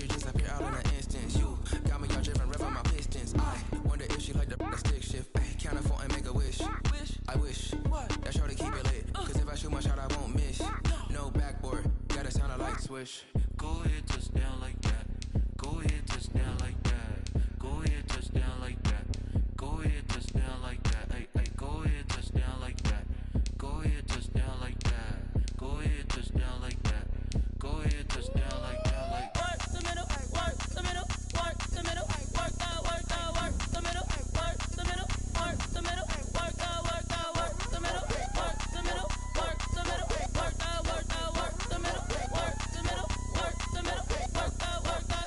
you disappear out in an instance. You got me all driven, revving my pistons. I wonder if she like the stick shift. Ay, count a 4 and make a wish. I wish that shorty keep it lit. Cause if I shoot my shot, I won't miss. No backboard, gotta sound a light switch. Go ahead, touchdown like that. Go ahead, touchdown like that. Go ahead, touchdown like that. Go ahead, touchdown like that. Ay, ay, go ahead, touchdown like that. Go ahead, touchdown like that. Go ahead, touchdown like that. Go ahead, touchdown like that. Like work the middle, work the middle, work the middle, work the middle, work the middle, work the middle, work the middle, work the middle, work the middle, work the middle, work the middle, work the middle, work the middle, work the middle, work the.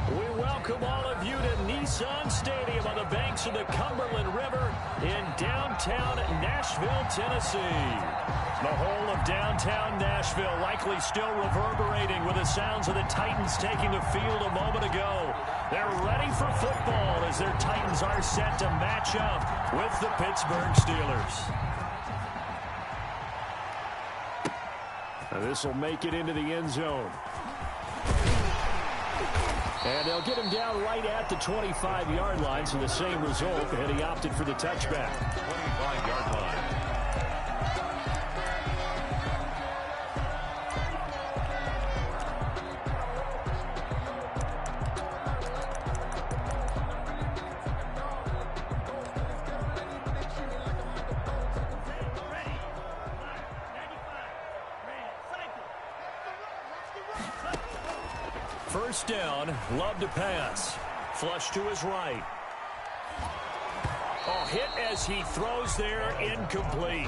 We welcome all of you to Nissan Stadium on the banks of the Cumberland River in downtown Nashville, Tennessee. The whole of downtown Nashville likely still reverberating with the sounds of the Titans taking the field a moment ago. They're ready for football as their Titans are set to match up with the Pittsburgh Steelers. This will make it into the end zone. And they'll get him down right at the 25-yard line, so the same result, and he opted for the touchback. 25-yard line. First down, Love to pass. Flush to his right. Oh, hit as he throws there, incomplete.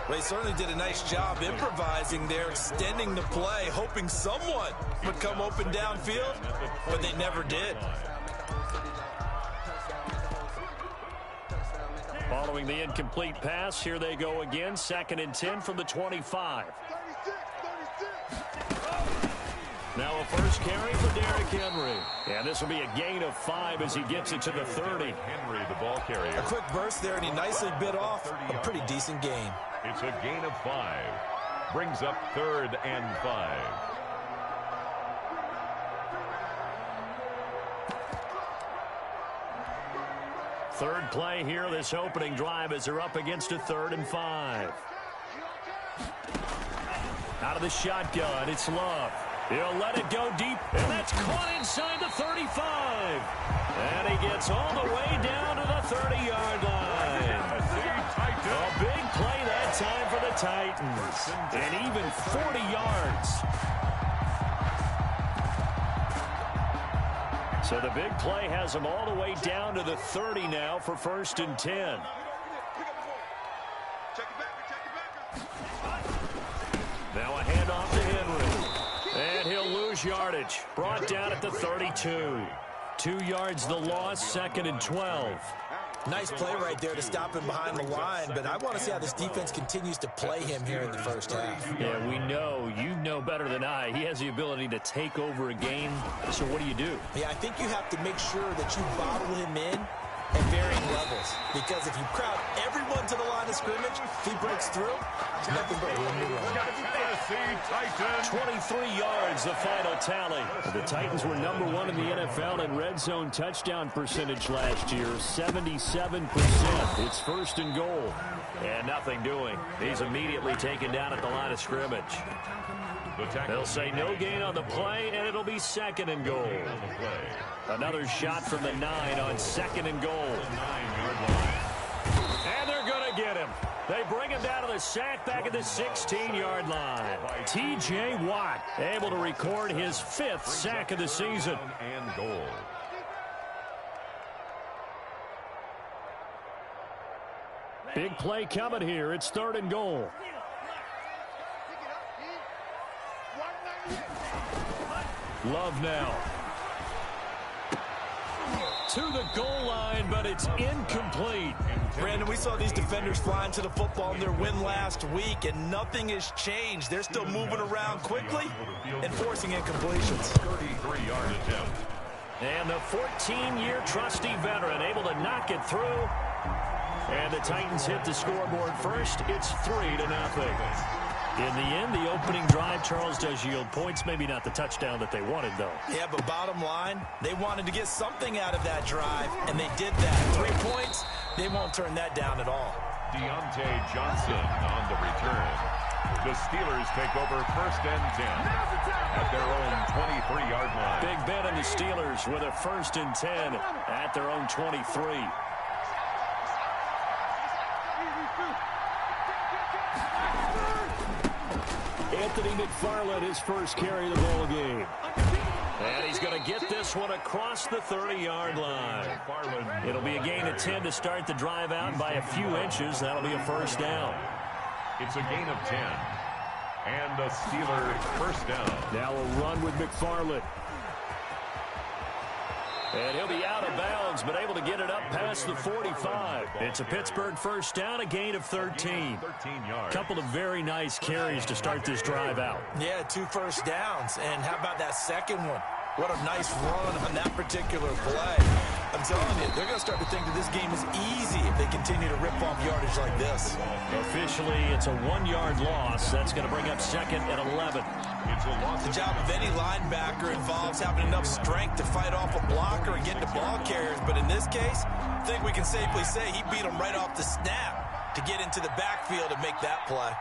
Well, he certainly did a nice job improvising there, extending the play, hoping someone would come open downfield, but they never did. Following the incomplete pass, here they go again, 2nd and 10 from the 25. Now a first carry for Derrick Henry. And this will be a gain of 5 as he gets it to the 30. Henry, the ball carrier. A quick burst there, and he nicely bit off a pretty decent gain. It's a gain of 5. Brings up 3rd and 5. Third play here, this opening drive as they're up against a 3rd and 5. Out of the shotgun, it's Love. He'll let it go deep, and that's caught inside the 35. And he gets all the way down to the 30-yard line. A big play that time for the Titans. And even 40 yards. So the big play has them all the way down to the 30 now for 1st and 10. Now a handoff to Henry. And he'll lose yardage. Brought down at the 32. 2 yards the loss, 2nd and 12. Nice play right there to stop him behind the line, but I want to see how this defense continues to play him here in the first half. Yeah, we know. You know better than I. He has the ability to take over a game. So what do? Yeah, I think you have to make sure that you bottle him in at varying levels, because if you crowd everyone to the line of scrimmage, if he breaks through, nothing but room to run. 23 yards, the final tally. The Titans were number 1 in the NFL in red zone touchdown percentage last year, 77%. It's 1st and goal. And nothing doing. He's immediately taken down at the line of scrimmage. They'll say no gain on the play, and it'll be 2nd and goal. Another shot from the 9 on 2nd and goal. And they're going to get him. They bring him down to the sack back at the 16-yard line. T.J. Watt able to record his 5th sack of the season. And goal. Big play coming here. It's 3rd and goal. Love now. to the goal line, but it's incomplete. Brandon, we saw these defenders flying to the football in their win last week, and nothing has changed. They're still moving around quickly and forcing incompletions. 33-yard attempt. And the 14-year trusty veteran able to knock it through. And the Titans hit the scoreboard first. It's 3-0. In the end, the opening drive, Charles, does yield points. Maybe not the touchdown that they wanted, though. Yeah, but bottom line, they wanted to get something out of that drive, and they did that. 3 points, they won't turn that down at all. Deontay Johnson on the return. The Steelers take over 1st and 10 at their own 23-yard line. Big Ben and the Steelers with a 1st and 10 at their own 23. Anthony McFarland, his first carry of the ball game. And he's going to get this one across the 30-yard line. It'll be a gain of 10 to start the drive out by a few inches. That'll be a 1st down. It's a gain of 10. And a Steeler 1st down. Now a run with McFarland. And he'll be out of bounds, but able to get it up past the 45. It's a Pittsburgh 1st down, a gain of 13. 13 yards. Couple of very nice carries to start this drive out. Yeah, 2 first downs. And how about that second one? What a nice run on that particular play. I'm telling you, they're going to start to think that this game is easy if they continue to rip off yardage like this. Officially, it's a 1-yard loss. That's going to bring up 2nd and 11. It's a loss. The job of any linebacker involves having enough strength to fight off a blocker and get to ball carriers. But in this case, I think we can safely say he beat him right off the snap to get into the backfield and make that play.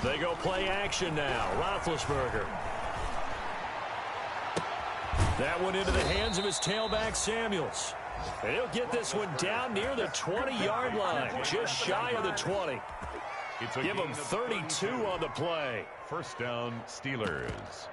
They go play action now. Roethlisberger. That one into the hands of his tailback, Samuels. And he'll get this one down near the 20-yard line, just shy of the 20. Give him 32 on the play. 1st down, Steelers.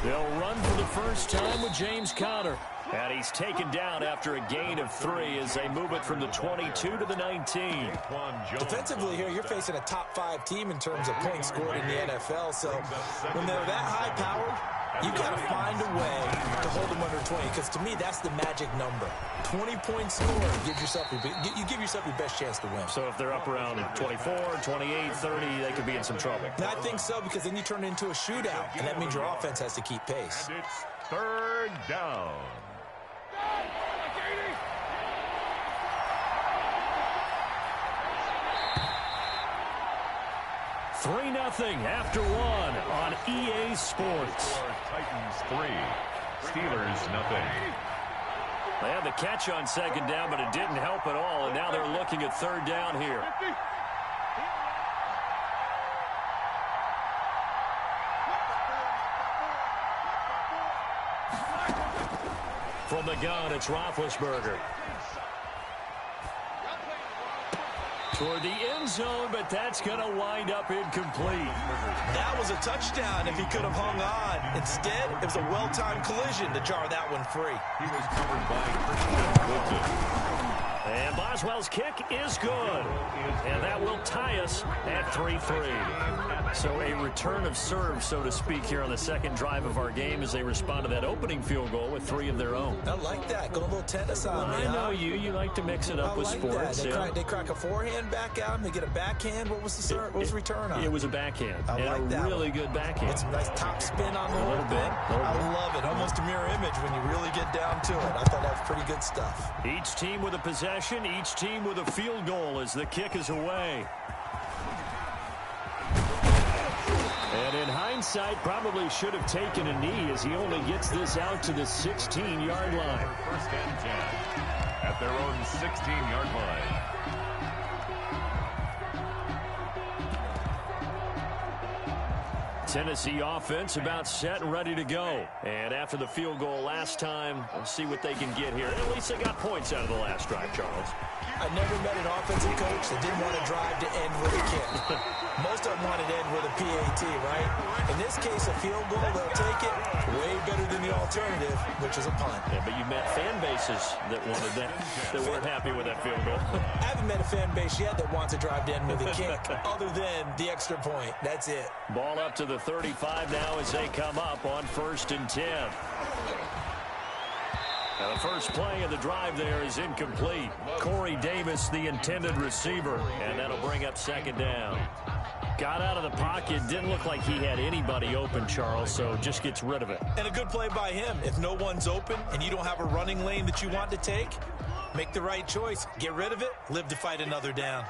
They'll run for the first time with James Conner. And he's taken down after a gain of 3 as they move it from the 22 to the 19. Defensively here, you're facing a top 5 team in terms of points scored in the NFL. So when they're that high-powered, you've got to find a way to hold them under 20. Because to me, that's the magic number. 20 points scored, you give yourself your best chance to win. So if they're up around 24, 28, 30, they could be in some trouble. And I think so, because then you turn it into a shootout, and that means your offense has to keep pace. And it's 3rd down. 3-0 after 1 on EA Sports. Titans 3, Steelers nothing. They had the catch on 2nd down, but it didn't help at all, and now they're looking at 3rd down here. From the gun, it's Roethlisberger. Toward the end zone, but that's going to wind up incomplete. That was a touchdown if he could have hung on. Instead, it was a well-timed collision to jar that one free. He was covered by Christian Wilson. And Boswell's kick is good. And that will tie us at 3-3. So a return of serve, so to speak, here on the 2nd drive of our game as they respond to that opening field goal with 3 of their own. I like that. Go a little tennis on me. I know you. You like to mix it up with sports. They crack a forehand back out and they get a backhand. What was the return on? It was a backhand. I like that. Really good backhand. It's a nice top spin on the whole thing. I love it. Almost a mirror image when you really get down to it. I thought that was pretty good stuff. Each team with a possession, each team with a field goal as the kick is away. And in hindsight, probably should have taken a knee as he only gets this out to the 16-yard line. 1st and 10 at their own 16-yard line. Tennessee offense about set and ready to go. And after the field goal last time, we'll see what they can get here. At least they got points out of the last drive, Charles. I never met an offensive coach that didn't want to drive to end with a kick. Most just don't want it to end with a PAT, right? In this case, a field goal, they'll take it. Way better than the alternative, which is a punt. Yeah, but you met fan bases that wanted that weren't happy with that field goal. I haven't met a fan base yet that wants to drive to end with a kick, other than the extra point. That's it. Ball up to the 35 now as they come up on 1st and 10. Now the first play of the drive there is incomplete. Corey Davis, the intended receiver, and that'll bring up 2nd down. Got out of the pocket, didn't look like he had anybody open, Charles, so just gets rid of it. And a good play by him. If no one's open and you don't have a running lane that you want to take, make the right choice. Get rid of it, live to fight another down.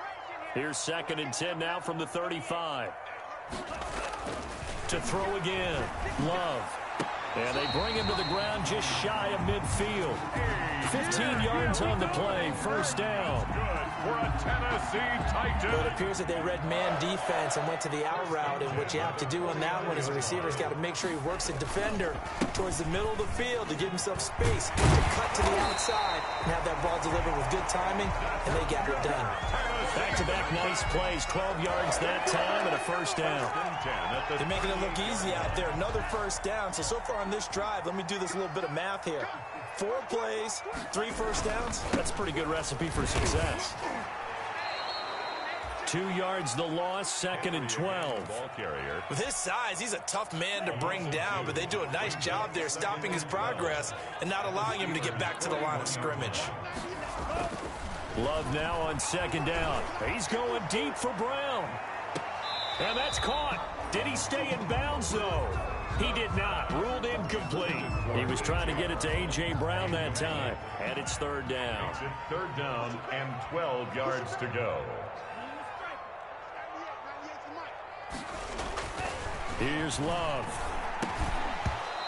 Here's 2nd and 10 now from the 35. To throw again, Love. And they bring him to the ground just shy of midfield. 15 yards on the play, 1st down. Good for a Tennessee Titan. Well, it appears that they read man defense and went to the out route, and what you have to do on that one is the receiver's got to make sure he works the defender towards the middle of the field to give himself space to cut to the outside and have that ball delivered with good timing, and they got it done. Back-to-back nice plays, 12 yards that time and a 1st down. They're making it look easy out there. Another 1st down. So far on this drive, let me do this little bit of math here. 4 plays, 3 1st downs. That's a pretty good recipe for success. 2 yards the loss, 2nd and 12. Ball carrier. With his size, he's a tough man to bring down, but they do a nice job there stopping his progress and not allowing him to get back to the line of scrimmage. Love now on 2nd down. He's going deep for Brown. And that's caught. Did he stay in bounds, though? He did not. Ruled incomplete. He was trying to get it to A.J. Brown that time. And it's 3rd down. It's 3rd down and 12 yards to go. Here's Love.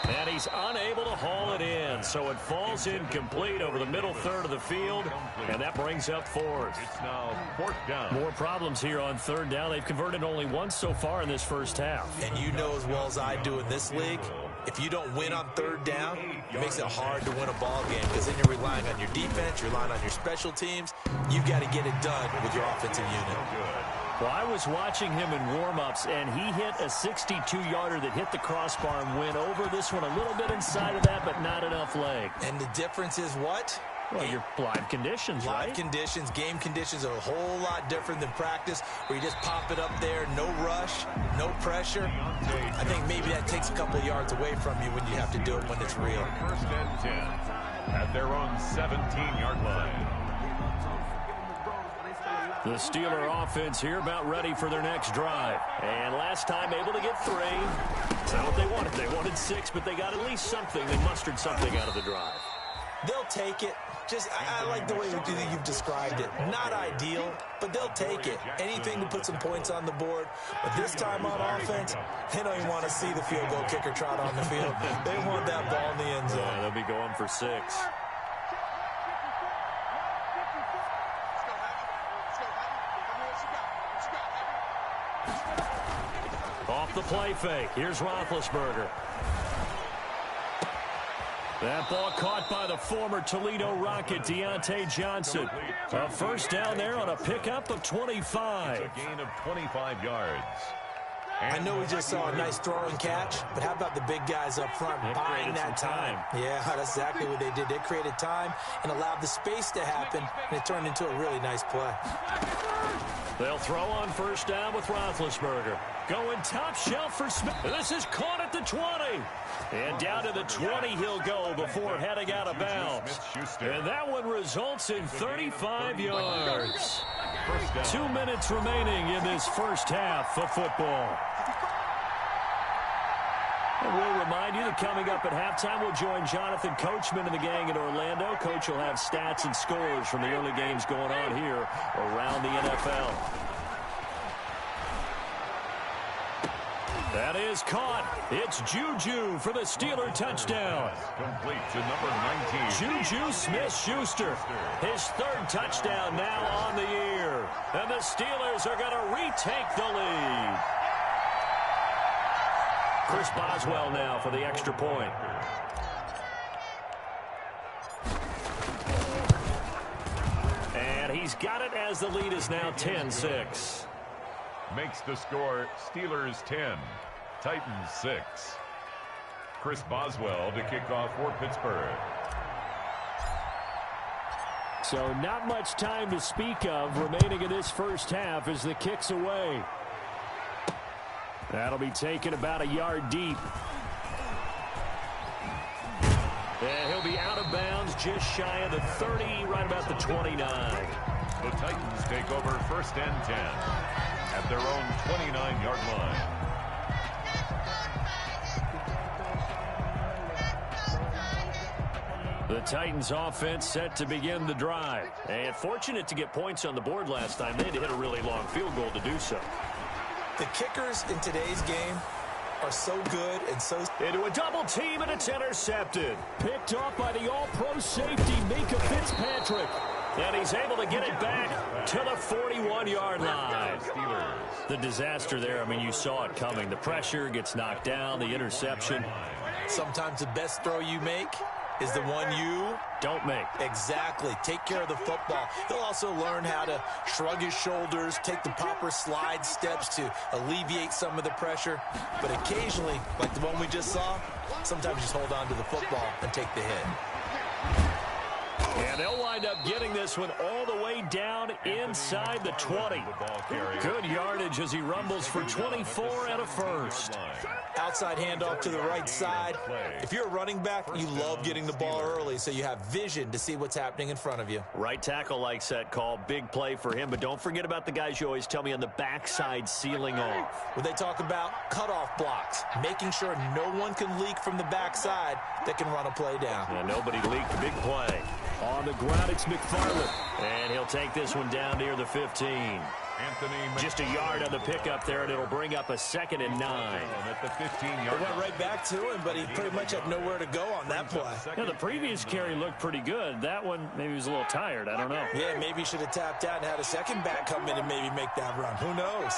And he's unable to haul it in, so it falls incomplete over the middle third of the field, and that brings up 4th. It's now 4th down. More problems here on 3rd down. They've converted only once so far in this 1st half. And you know as well as I do in this league, if you don't win on 3rd down, it makes it hard to win a ball game because then you're relying on your defense, you're relying on your special teams. You've got to get it done with your offensive unit. Well, I was watching him in warm-ups, and he hit a 62-yarder that hit the crossbar and went over. This one a little bit inside of that, but not enough leg. And the difference is what? Well, your live conditions, right? Live conditions, game conditions are a whole lot different than practice, where you just pop it up there, no rush, no pressure. I think maybe that takes a couple yards away from you when you have to do it when it's real. 1st and 10 at their own 17-yard line. The Steeler offense here about ready for their next drive. And last time able to get 3. That's not what they wanted. They wanted 6, but they got at least something. They mustered something out of the drive. They'll take it. Just, I like the way you've described it. Not ideal, but they'll take it. Anything to put some points on the board. But this time on offense, they don't even want to see the field goal kicker trot on the field. They want that ball in the end zone. Yeah, they'll be going for 6. Off the play fake. Here's Roethlisberger. That ball caught by the former Toledo Rocket, Deontay Johnson. A 1st down there on a pickup of 25. A gain of 25 yards. I know we just saw a nice throw and catch, but how about the big guys up front buying that time? Yeah, that's exactly what they did. They created time and allowed the space to happen, and it turned into a really nice play. They'll throw on 1st down with Roethlisberger. Going top shelf for Smith. This is caught at the 20. And down to the 20 he'll go before heading out of bounds. And that one results in 35 yards. 2 minutes remaining in this 1st half of football. And we'll remind you that coming up at halftime, we'll join Jonathan Coachman and the gang in Orlando. Coach will have stats and scores from the early games going on here around the NFL. That is caught. It's Juju for the Steeler touchdown. Complete to number 19. Juju Smith-Schuster. His 3rd touchdown now on the year. And the Steelers are going to retake the lead. Chris Boswell now for the extra point. And he's got it as the lead is now 10-6. makes the score Steelers 10, Titans 6. Chris Boswell to kick off for Pittsburgh. So not much time to speak of remaining in this first half as the kick's away. That'll be taken about a yard deep. And he'll be out of bounds just shy of the 30, right about the 29. The Titans take over 1st and 10 at their own 29-yard line. The Titans offense set to begin the drive. And fortunate to get points on the board last time. They had to hit a really long field goal to do so. The kickers in today's game are so good and so... Into a double team, and it's intercepted. Picked off by the all-pro safety, Mika Fitzpatrick. And he's able to get it back to the 41-yard line. The disaster there, I mean, you saw it coming. The pressure gets knocked down, the interception. Sometimes the best throw you make is the one you don't make. Exactly. Take care of the football. He'll also learn how to shrug his shoulders, take the proper slide steps to alleviate some of the pressure. But occasionally, like the one we just saw, sometimes just hold on to the football and take the hit. And they'll wind up getting this one all the way down inside the 20. Good yardage as he rumbles for 24 and a first. Outside handoff to the right side. If you're a running back, you love getting the ball early so you have vision to see what's happening in front of you. Right tackle likes that call. Big play for him. But don't forget about the guys you always tell me on the backside sealing off. When they talk about cutoff blocks, making sure no one can leak from the backside that can run a play down. Yeah, nobody leaked. Big play. On the ground, it's McFarland. And he'll take this one down near the 15. Just a yard on the pickup there, and it'll bring up a 2nd and 9. At the 15-yard line. Went right back to him, but he pretty much had nowhere to go on that play. Yeah, the previous carry looked pretty good. That one, maybe he was a little tired. I don't know. Yeah, maybe he should have tapped out and had a second back come in and maybe make that run. Who knows?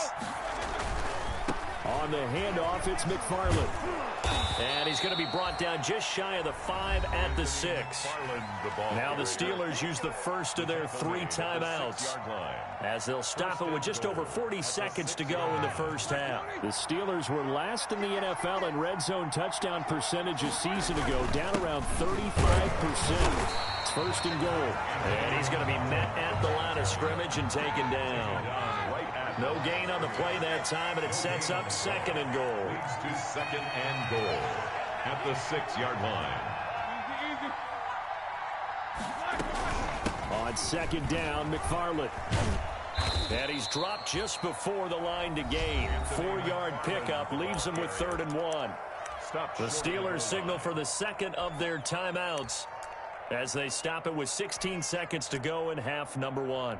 On the handoff, it's McFarland. And he's going to be brought down just shy of the 5 at the 6. Now the Steelers use the first of their 3 timeouts as they'll stop it with just over 40 seconds to go in the first half. The Steelers were last in the NFL in red zone touchdown percentage a season ago, down around 35%. It's 1st and goal. And he's going to be met at the line of scrimmage and taken down. No gain on the play that time, and it sets up 2nd and goal. Leads to 2nd and goal at the 6-yard line. On 2nd down, McFarland. And he's dropped just before the line to gain. 4-yard pickup leaves him with 3rd and 1. The Steelers signal for the 2nd of their timeouts as they stop it with 16 seconds to go in half number 1.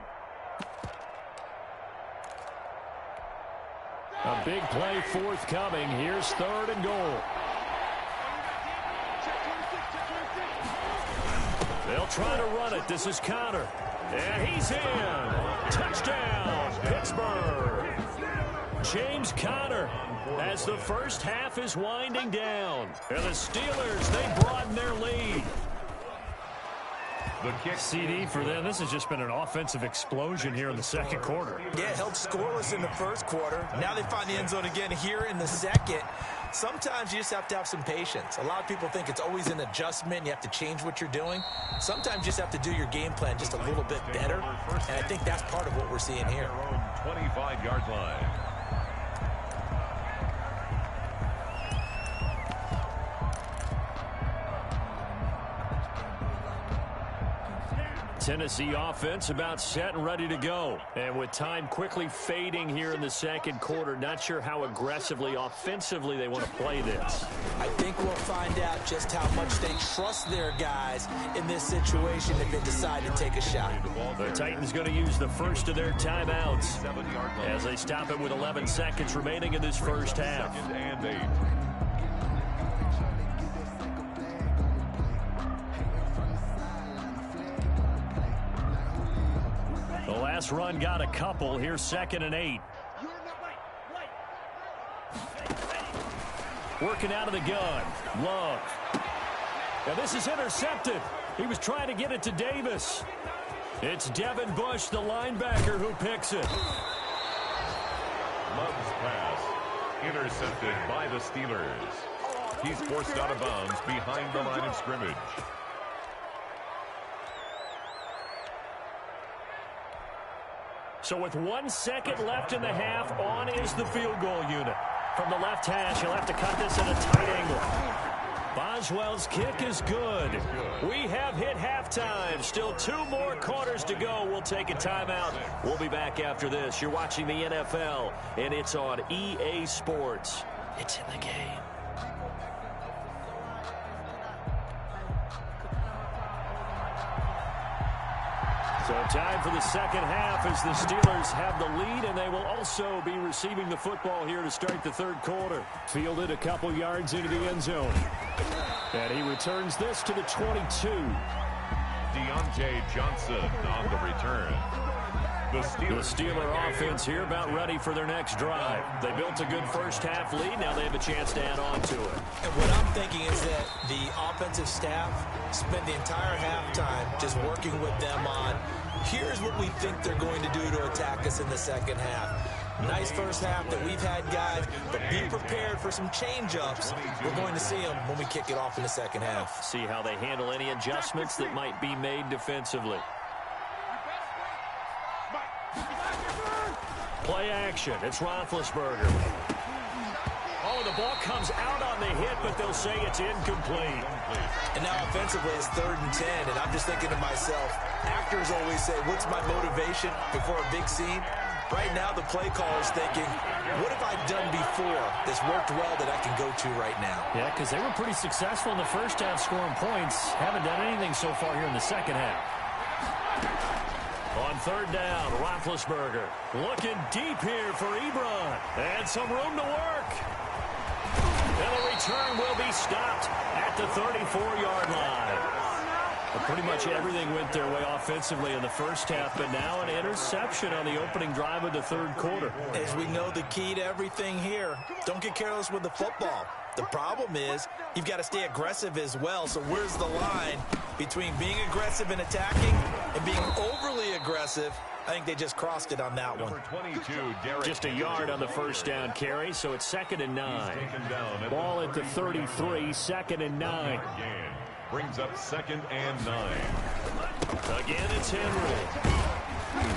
A big play forthcoming. Here's 3rd and goal. They'll try to run it. This is Connor. And he's in. Touchdown, Pittsburgh. James Conner as the first half is winding down. And the Steelers, they broaden their lead. The kick. CD for them. This has just been an offensive explosion here in the 2nd quarter. Yeah, held scoreless in the 1st quarter. Now they find the end zone again here in the 2nd. Sometimes you just have to have some patience. A lot of people think it's always an adjustment. You have to change what you're doing. Sometimes you just have to do your game plan just a little bit better. And I think that's part of what we're seeing here. 25-yard line. Tennessee offense about set and ready to go. And with time quickly fading here in the 2nd quarter, not sure how aggressively, offensively they want to play this. I think we'll find out just how much they trust their guys in this situation if they decide to take a shot. The Titans going to use the first of their timeouts as they stop it with 11 seconds remaining in this first half. 2nd and 8. The last run got a couple. Here's 2nd and 8. Working out of the gun. Love. Now this is intercepted. He was trying to get it to Davis. It's Devin Bush, the linebacker, who picks it. Love's pass intercepted by the Steelers. He's forced out of bounds behind the line of scrimmage. So with 1 second left in the half, on is the field goal unit. From the left hash, he'll have to cut this at a tight angle. Boswell's kick is good. We have hit halftime. Still 2 more quarters to go. We'll take a timeout. We'll be back after this. You're watching the NFL, and it's on EA Sports. It's in the game. So time for the second half as the Steelers have the lead, and they will also be receiving the football here to start the third quarter. Fielded a couple yards into the end zone. And he returns this to the 22. Deontay Johnson on the return. The Steeler offense here about ready for their next drive. They built a good first half lead. Now they have a chance to add on to it. And what I'm thinking is that the offensive staff spent the entire halftime just working with them on, here's what we think they're going to do to attack us in the second half. Nice first half that we've had, guys, but be prepared for some change-ups. We're going to see them when we kick it off in the second half. See how they handle any adjustments that might be made defensively. Play action. It's Roethlisberger. Oh, the ball comes out on the hit, but they'll say it's incomplete. And now offensively it's 3rd and 10, and I'm just thinking to myself, actors always say, what's my motivation before a big scene? Right now the play caller's thinking, what have I done before that's worked well that I can go to right now? Yeah, because they were pretty successful in the first half scoring points. Haven't done anything so far here in the second half. On 3rd down, Roethlisberger looking deep here for Ebron. And some room to work. And the return will be stopped at the 34-yard line. But pretty much everything went their way offensively in the first half, but now an interception on the opening drive of the third quarter. As we know, the key to everything here, don't get careless with the football. The problem is you've got to stay aggressive as well. So where's the line between being aggressive and attacking and being overly aggressive? I think they just crossed it on that one. 22, just a yard on the first down carry, so it's 2nd and 9. Ball at the 33, 2nd and 9. Brings up 2nd and 9. Again, it's Henry.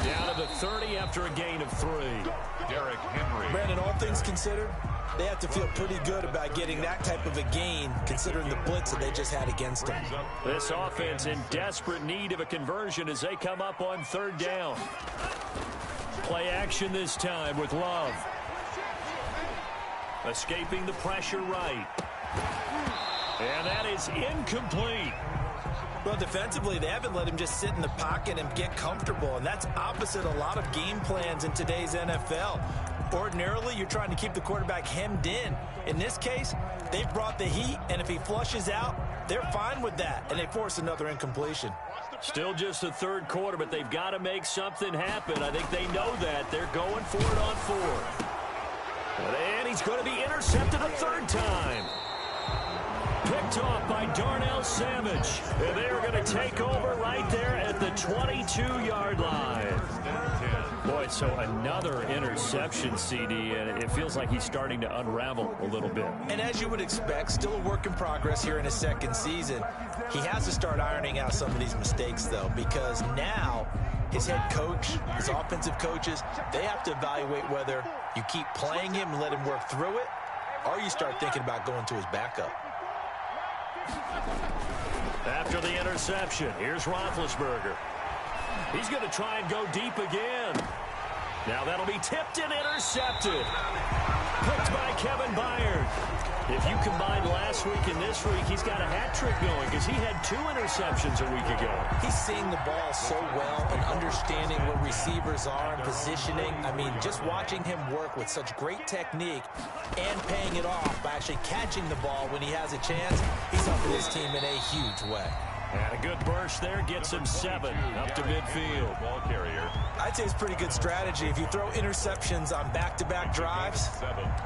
Down to the 30 after a gain of 3. Derrick Henry. Brandon, all things considered, they have to feel pretty good about getting that type of a gain, considering the blitz that they just had against them. This offense in desperate need of a conversion as they come up on 3rd down. Play action this time with Love. Escaping the pressure right. And that is incomplete. Well, defensively, they haven't let him just sit in the pocket and get comfortable, and that's opposite a lot of game plans in today's NFL. Ordinarily, you're trying to keep the quarterback hemmed in. In this case, they've brought the heat, and if he flushes out, they're fine with that, and they force another incompletion. Still just the third quarter, but they've got to make something happen. I think they know that. They're going for it on 4th. And he's going to be intercepted a 3rd time. Picked off by Darnell Savage. And they are going to take over right there at the 22-yard line. Boy, so another interception, CD, and it feels like he's starting to unravel a little bit. And as you would expect, still a work in progress here in his 2nd season. He has to start ironing out some of these mistakes, though, because now his head coach, his offensive coaches, they have to evaluate whether you keep playing him and let him work through it, or you start thinking about going to his backup. After the interception, here's Roethlisberger. He's going to try and go deep again. Now that'll be tipped and intercepted. Picked by Kevin Byard. If you combine last week and this week, he's got a hat trick going because he had 2 interceptions a week ago. He's seeing the ball so well and understanding where receivers are and positioning. I mean, just watching him work with such great technique and paying it off by actually catching the ball when he has a chance, he's helping his team in a huge way. And a good burst there gets him 7 up to midfield. Ball carrier. I'd say it's pretty good strategy. If you throw interceptions on back-to-back drives,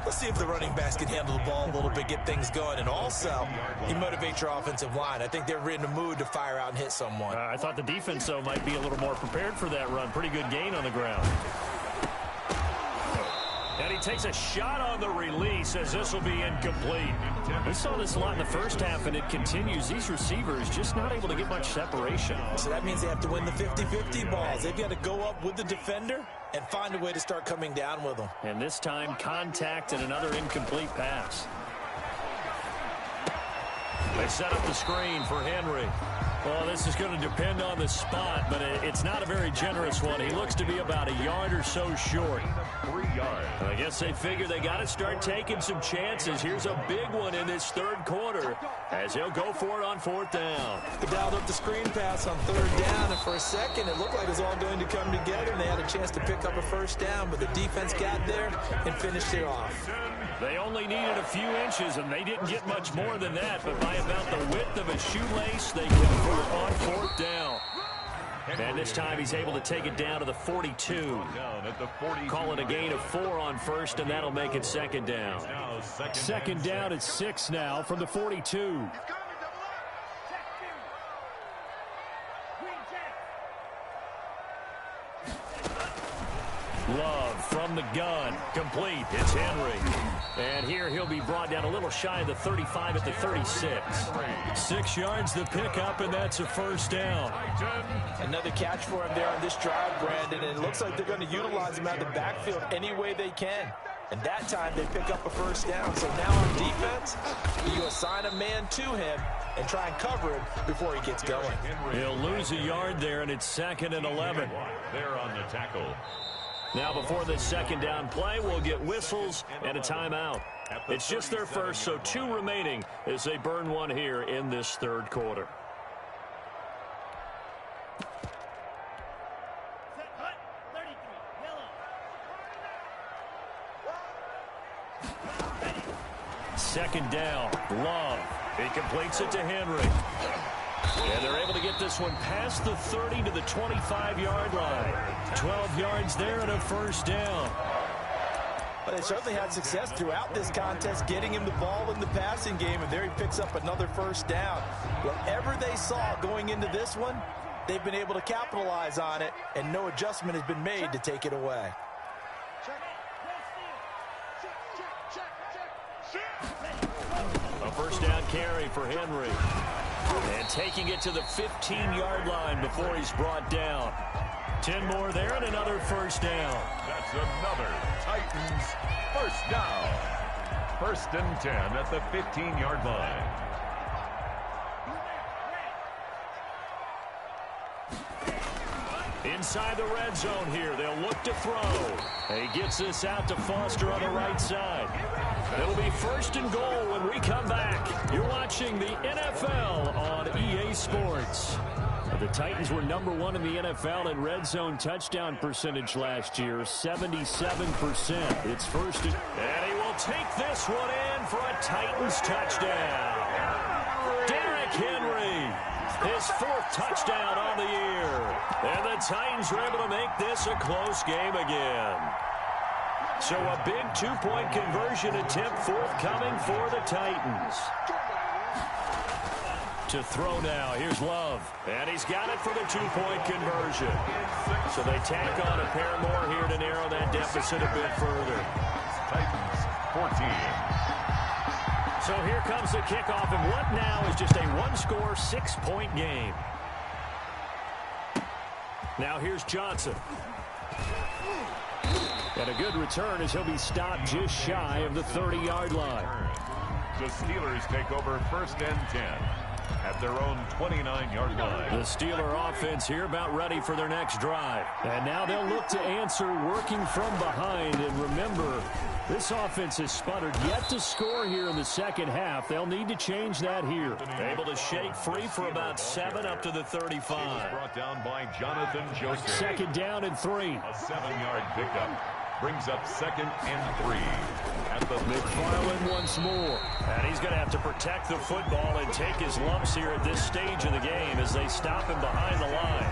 let's see if the running backs can handle the ball a little bit, get things going. And also, you motivate your offensive line. I think they're in the mood to fire out and hit someone. I thought the defense, though, might be a little more prepared for that run. Pretty good gain on the ground. And he takes a shot on the release as this will be incomplete. We saw this a lot in the first half, and it continues. These receivers just not able to get much separation. So that means they have to win the 50-50 balls. They've got to go up with the defender and find a way to start coming down with them. And this time, contact and another incomplete pass. They set up the screen for Henry. Well, this is going to depend on the spot, but it's not a very generous one. He looks to be about a yard or so short. 3 yards. I guess they figure they got to start taking some chances. Here's a big one in this third quarter as he'll go for it on 4th down. They dialed up the screen pass on 3rd down, and for a second it looked like it was all going to come together, and they had a chance to pick up a 1st down, but the defense got there and finished it off. They only needed a few inches, and they didn't get much more than that, but by about the width of a shoelace, they convert on 4th down. And this time he's able to take it down to the 42. Call it a gain of 4 on 1st, and that'll make it 2nd down. 2nd down at 6 now from the 42. Love from the gun. Complete. It's Henry. And here he'll be brought down a little shy of the 35 at the 36. 6 yards the pickup, and that's a 1st down. Another catch for him there on this drive, Brandon, and it looks like they're going to utilize him out of the backfield any way they can. And that time they pick up a 1st down. So now on defense, you assign a man to him and try and cover him before he gets going. He'll lose a yard there, and it's 2nd and 11. They're on the tackle. Now before this 2nd down play, we'll get whistles and a timeout. It's just their first, so 2 remaining as they burn one here in this 3rd quarter. Second down, Love. He completes it to Henry. And they're able to get this one past the 30 to the 25-yard line. 12 yards there and a 1st down. But they certainly had success throughout this contest, getting him the ball in the passing game, and there he picks up another 1st down. Whatever they saw going into this one, they've been able to capitalize on it, and no adjustment has been made to take it away. A 1st down carry for Henry. And taking it to the 15-yard line before he's brought down. 10 more there and another 1st down. That's another Titans 1st down. 1st and 10 at the 15-yard line. Inside the red zone here, they'll look to throw. And he gets this out to Foster on the right side. It'll be 1st and goal when we come back. You're watching the NFL on EA Sports. The Titans were #1 in the NFL in red zone touchdown percentage last year, 77%. It's 1st and he will take this one in for a Titans touchdown. Derrick Henry, his 4th touchdown on the year. And the Titans are able to make this a close game again. So a big 2-point conversion attempt forthcoming for the Titans. To throw now, here's Love. And he's got it for the 2-point conversion. So they tack on a pair more here to narrow that deficit a bit further. Titans 14. So here comes the kickoff, and what now is just a 1-score, 6-point game. Now here's Johnson. And a good return as he'll be stopped just shy of the 30-yard line. The Steelers take over 1st and 10 at their own 29-yard line. The Steeler offense here about ready for their next drive. And now they'll look to answer working from behind. And remember, this offense has sputtered yet to score here in the 2nd half. They'll need to change that here. Able to shake free for about 7 up to the 35. Brought down by Jonathan Joseph. 2nd down and 3. A 7-yard pickup brings up 2nd and 3 at the McFarland once more. And he's going to have to protect the football and take his lumps here at this stage of the game as they stop him behind the line.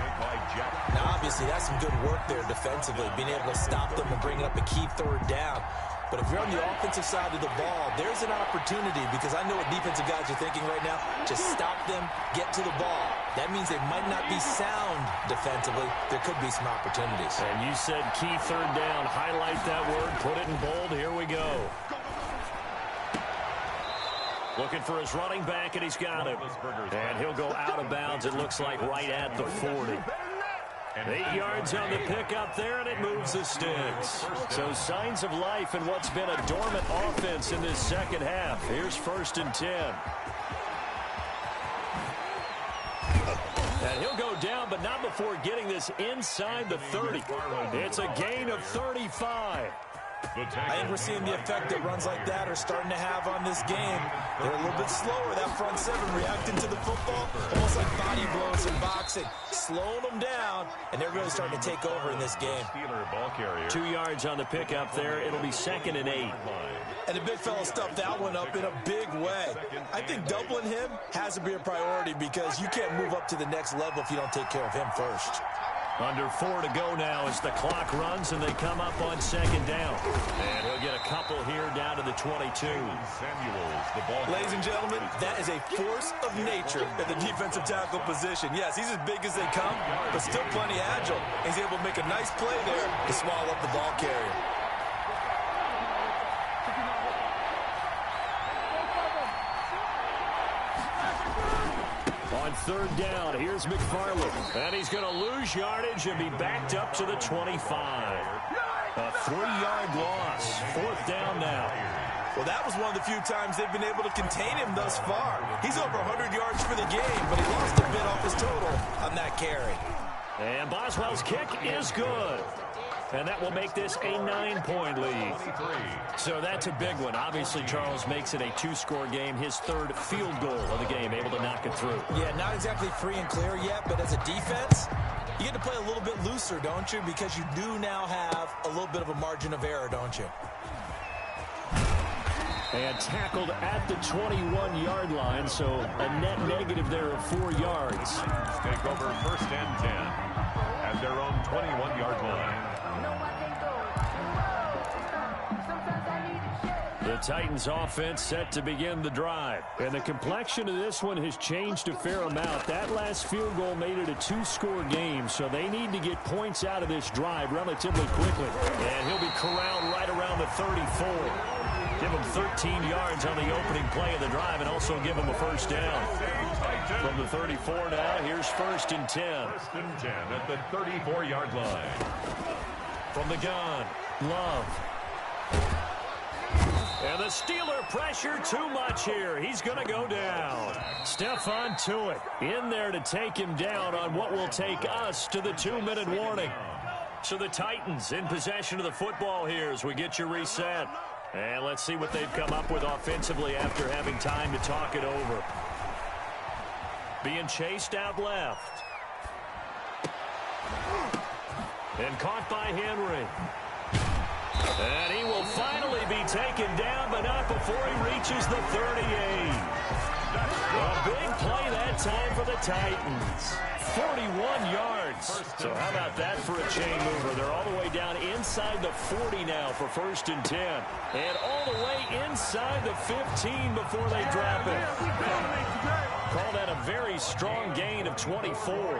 Now, obviously, that's some good work there defensively, being able to stop them and bring up a key 3rd down. But if you're on the offensive side of the ball, there's an opportunity, because I know what defensive guys are thinking right now. Just stop them, get to the ball. That means they might not be sound defensively. There could be some opportunities. And you said key third down. Highlight that word. Put it in bold. Here we go. Looking for his running back, and he's got him. And he'll go out of bounds, it looks like, right at the 40. 8 yards on the pickup there, and it moves the sticks. So signs of life in what's been a dormant offense in this second half. Here's 1st and 10. And he'll go down, but not before getting this inside the 30. It's a gain of 35. I think we're seeing the effect that runs like that are starting to have on this game. They're a little bit slower, that front seven, reacting to the football, almost like body blows in boxing, slowing them down, and they're really starting to take over in this game. 2 yards on the pickup there. It'll be 2nd and 8. And the big fella stuffed that one up in a big way. I think doubling him has to be a priority because you can't move up to the next level if you don't take care of him first. Under 4 to go now as the clock runs and they come up on 2nd down. And he'll get a couple here down to the 22. Ladies and gentlemen, that is a force of nature at the defensive tackle position. Yes, he's as big as they come, but still plenty agile. He's able to make a nice play there to swallow up the ball carrier. On 3rd down, here's McFarland. And he's going to lose yardage and be backed up to the 25. A 3-yard loss. 4th down now. Well, that was one of the few times they've been able to contain him thus far. He's over 100 yards for the game, but he lost a bit off his total on that carry. And Boswell's kick is good. And that will make this a 9-point lead. So that's a big one. Obviously, Charles makes it a 2-score game. His 3rd field goal of the game, able to knock it through. Yeah, not exactly free and clear yet, but as a defense, you get to play a little bit looser, don't you? Because you do now have a little bit of a margin of error, don't you? And tackled at the 21-yard line, so a net negative there of 4 yards. Take over 1st and 10 at their own 21-yard line. The Titans offense set to begin the drive. And the complexion of this one has changed a fair amount. That last field goal made it a 2-score game, so they need to get points out of this drive relatively quickly. And he'll be corralled right around the 34. Give him 13 yards on the opening play of the drive and also give him a 1st down. From the 34 now, here's 1st and 10. 1st and 10 at the 34-yard line. From the gun, Love. And the Steeler pressure too much here. He's going to go down. Stephon Tuitt in there to take him down on what will take us to the 2-minute warning. So the Titans in possession of the football here as we get you reset. And let's see what they've come up with offensively after having time to talk it over. Being chased out left. And caught by Henry. And he will finally be taken down, but not before he reaches the 38. A big play that time for the Titans. 41 yards. So how about that for a chain mover? They're all the way down inside the 40 now for 1st and 10. And all the way inside the 15 before they drop it. Call that a very strong gain of 24.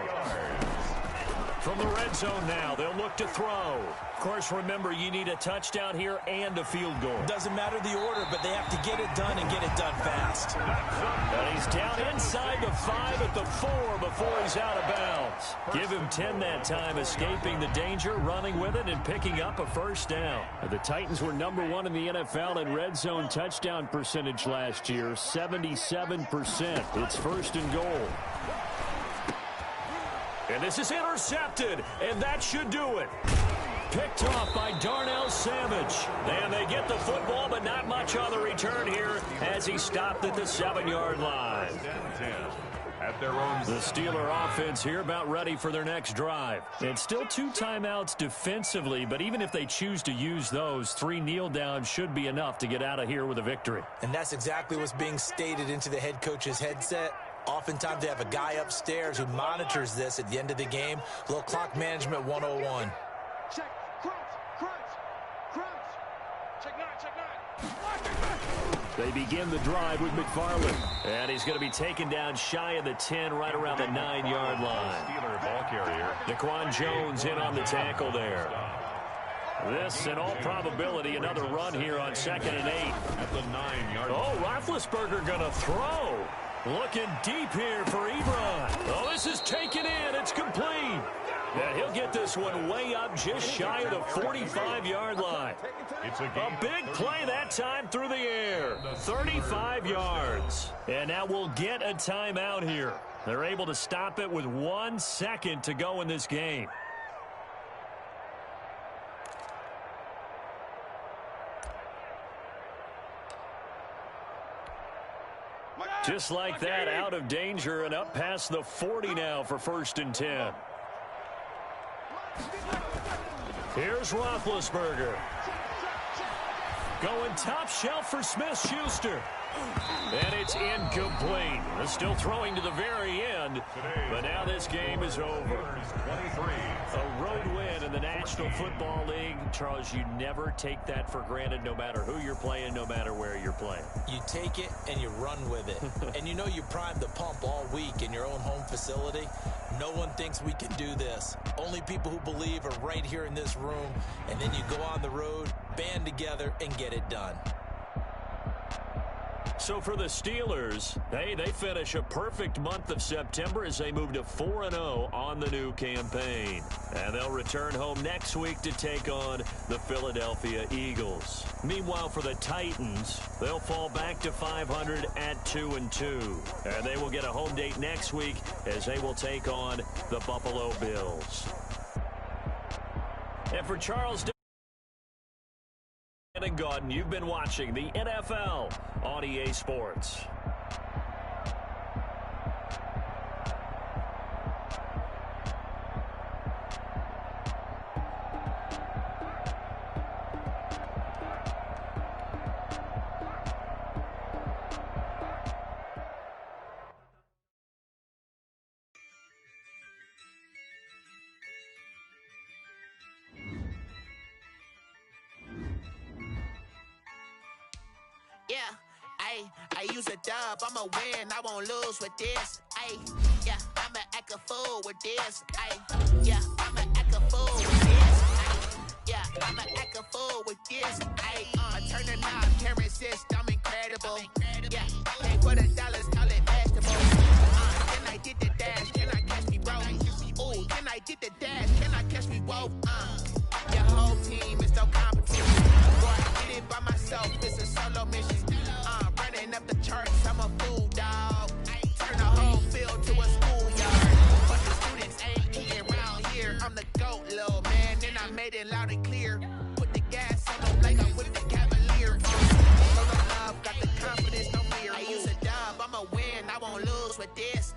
From the red zone now, they'll look to throw. Of course, remember, you need a touchdown here and a field goal. Doesn't matter the order, but they have to get it done and get it done fast. And he's down inside the 5 at the 4 before he's out of bounds. Give him 10 that time, escaping the danger, running with it, and picking up a 1st down. The Titans were #1 in the NFL in red zone touchdown percentage last year, 77%. It's 1st and goal. And this is intercepted, and that should do it. Picked off by Darnell Savage. And they get the football, but not much on the return here as he stopped at the 7-yard line. The Steeler offense here about ready for their next drive. And still 2 timeouts defensively, but even if they choose to use those, 3 kneel downs should be enough to get out of here with a victory. And that's exactly what's being stated into the head coach's headset. Oftentimes they have a guy upstairs who monitors this at the end of the game. A little clock management 101. Check, crunch. Check 9. They begin the drive with McFarland. And he's going to be taken down shy of the 10, right around the 9-yard line. Steeler ball carrier. Daquan Jones in on the tackle there. This, in all probability, another run here on 2nd and 8. At the 9-yard line. Oh, Roethlisberger going to throw. Looking deep here for Ebron. Oh, this is taken in. It's complete. And he'll get this one way up just shy of the 45-yard line. It's a big play that time through the air. 35 yards. And now we'll get a timeout here. They're able to stop it with 1 second to go in this game. Just like that, out of danger and up past the 40 now for 1st and 10. Here's Roethlisberger. Going top shelf for Smith-Schuster. And it's incomplete. They're still throwing to the very end, but now this game is over. A road win in the National Football League. Charles, you never take that for granted, no matter who you're playing, no matter where you're playing. You take it and you run with it. And you know you primed the pump all week in your own home facility. No one thinks we can do this. Only people who believe are right here in this room. And then you go on the road, band together, and get it done. So for the Steelers, they finish a perfect month of September as they move to 4-0 on the new campaign. And they'll return home next week to take on the Philadelphia Eagles. Meanwhile, for the Titans, they'll fall back to 500 at 2-2. And they will get a home date next week as they will take on the Buffalo Bills. And for Charles and Gordon, you've been watching the NFL on EA Sports. I use a dub, I'ma win, I won't lose with this. Yeah, I'ma act a fool with this. Yeah, I'ma act a fool with this. Yeah, I'ma act a fool with this. Turn the knob, can't resist, I'm incredible. Yeah, pay for the dollars, call it vegetables. Can I get the dash, can I catch me broke? Ooh, can I get the dash, can I catch me woke? Your whole team is no competition. Boy, I did it by myself, it's a solo mission. Running up the charts, I'm a fool, dog. Turn the whole field to a schoolyard. But the students ain't eating around here. I'm the GOAT, little man, and I made it loud and clear. Put the gas on the like I'm with the Cavalier. No love, got the confidence, no fear. I use a dub, I'ma win, I won't lose with this.